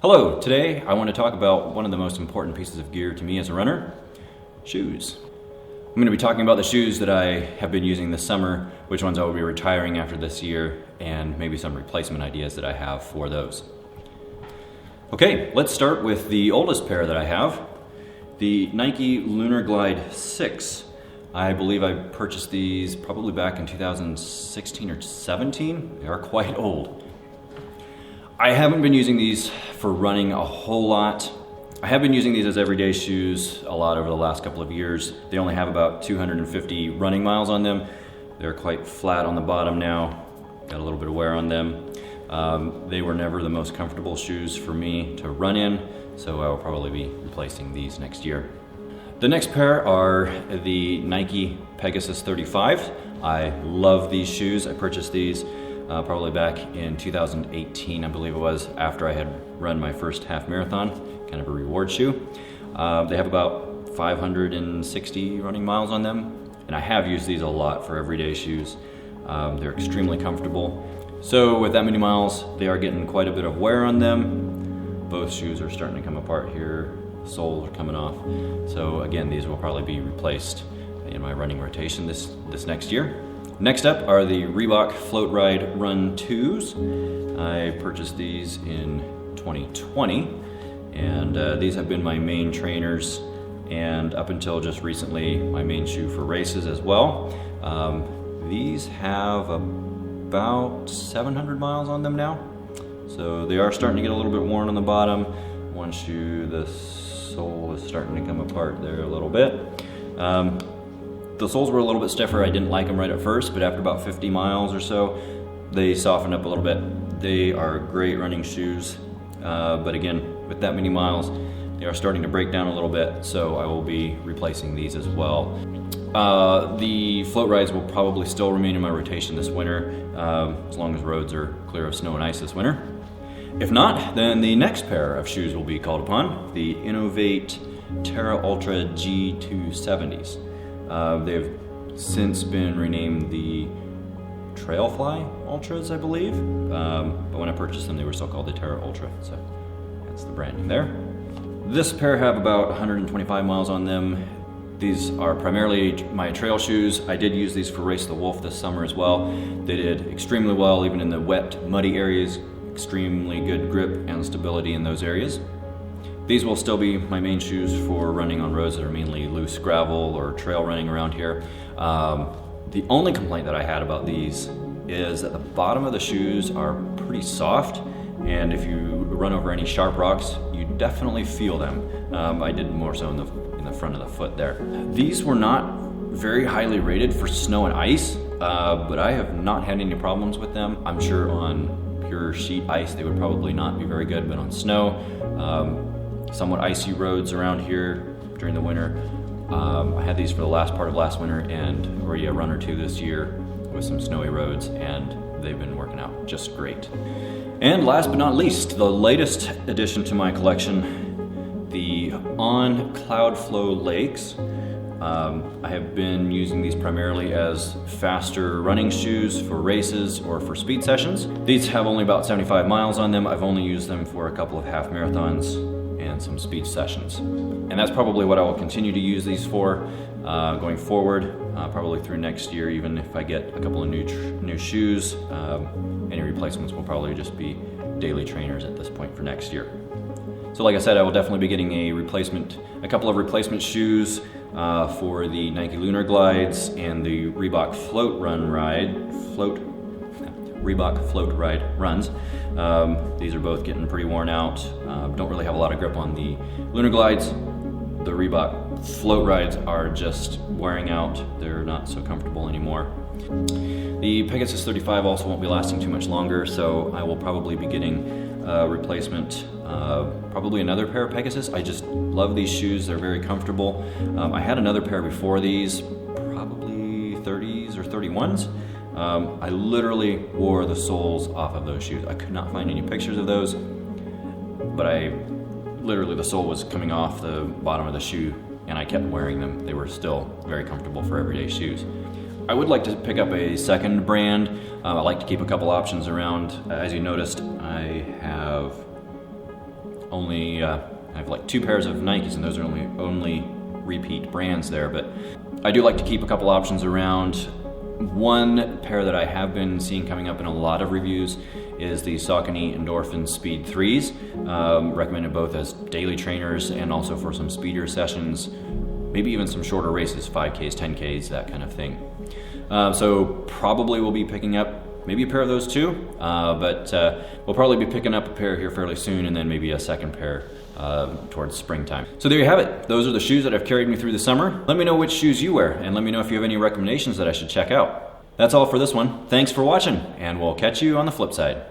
Hello, today I want to talk about one of the most important pieces of gear to me as a runner, shoes. I'm going to be talking about the shoes that I have been using this summer, which ones I will be retiring after this year, and maybe some replacement ideas that I have for those. Okay, let's start with the oldest pair that I have, the Nike Lunar Glide 6. I believe I purchased these probably back in 2016 or 17. They are quite old. I haven't been using these for running a whole lot. I have been using these as everyday shoes a lot over the last couple of years. They only have about 250 running miles on them. They're quite flat on the bottom now. Got a little bit of wear on them. They were never the most comfortable shoes for me to run in, so I will probably be replacing these next year. The next pair are the Nike Pegasus 35. I love these shoes. I purchased these probably back in 2018, I believe it was, after I had run my first half marathon, kind of a reward shoe. They have about 560 running miles on them, and I have used these a lot for everyday shoes. They're extremely comfortable. So with that many miles, they are getting quite a bit of wear on them. Both shoes are starting to come apart here. Soles are coming off. So again, these will probably be replaced in my running rotation this next year. Next up are the Reebok Float Ride Run 2s. I purchased these in 2020, and these have been my main trainers, and up until just recently, my main shoe for races as well. These have about 700 miles on them now, so they are starting to get a little bit worn on the bottom. One shoe, the sole is starting to come apart there a little bit. The soles were a little bit stiffer. I didn't like them right at first, but after about 50 miles or so, they softened up a little bit. They are great running shoes, but again, with that many miles, they are starting to break down a little bit, so I will be replacing these as well. The float rides will probably still remain in my rotation this winter, as long as roads are clear of snow and ice this winter. If not, then the next pair of shoes will be called upon, the Innovate Terra Ultra G270s. They've since been renamed the Trailfly Ultras, I believe. But when I purchased them, they were still called the Terra Ultra, so that's the branding there. This pair have about 125 miles on them. These are primarily my trail shoes. I did use these for Race the Wolf this summer as well. They did extremely well, even in the wet, muddy areas. Extremely good grip and stability in those areas. These will still be my main shoes for running on roads that are mainly loose gravel or trail running around here. The only complaint that I had about these is that the bottom of the shoes are pretty soft, and if you run over any sharp rocks, you definitely feel them. I did more so in the front of the foot there. These were not very highly rated for snow and ice, but I have not had any problems with them. I'm sure on pure sheet ice they would probably not be very good, but on snow, somewhat icy roads around here during the winter. I had these for the last part of last winter and already a run or two this year with some snowy roads, and they've been working out just great. And last but not least, the latest addition to my collection, the On Cloudflow Lakes. I have been using these primarily as faster running shoes for races or for speed sessions. These have only about 75 miles on them. I've only used them for a couple of half marathons and some speed sessions. And that's probably what I will continue to use these for going forward, probably through next year, even if I get a couple of new shoes. Any replacements will probably just be daily trainers at this point for next year. So like I said, I will definitely be getting a couple of replacement shoes for the Nike Lunar Glides and the Reebok Float Ride runs. These are both getting pretty worn out. Don't really have a lot of grip on the Lunar Glides. The Reebok Float Rides are just wearing out. They're not so comfortable anymore. The Pegasus 35 also won't be lasting too much longer, so I will probably be getting a replacement, probably another pair of Pegasus. I just love these shoes. They're very comfortable. I had another pair before these, probably 30s or 31s. I literally wore the soles off of those shoes. I could not find any pictures of those, but literally the sole was coming off the bottom of the shoe and I kept wearing them. They were still very comfortable for everyday shoes. I would like to pick up a second brand. I like to keep a couple options around. As you noticed, I have only I have like 2 pairs of Nikes, and those are only repeat brands there, but I do like to keep a couple options around. One pair that I have been seeing coming up in a lot of reviews is the Saucony Endorphin Speed 3s, recommended both as daily trainers and also for some speeder sessions, maybe even some shorter races, 5Ks, 10Ks, that kind of thing. So probably we'll be picking up maybe a pair of those too, but we'll probably be picking up a pair here fairly soon, and then maybe a second pair towards springtime. So there you have it. Those are the shoes that have carried me through the summer. Let me know which shoes you wear, and let me know if you have any recommendations that I should check out. That's all for this one. Thanks for watching, and we'll catch you on the flip side.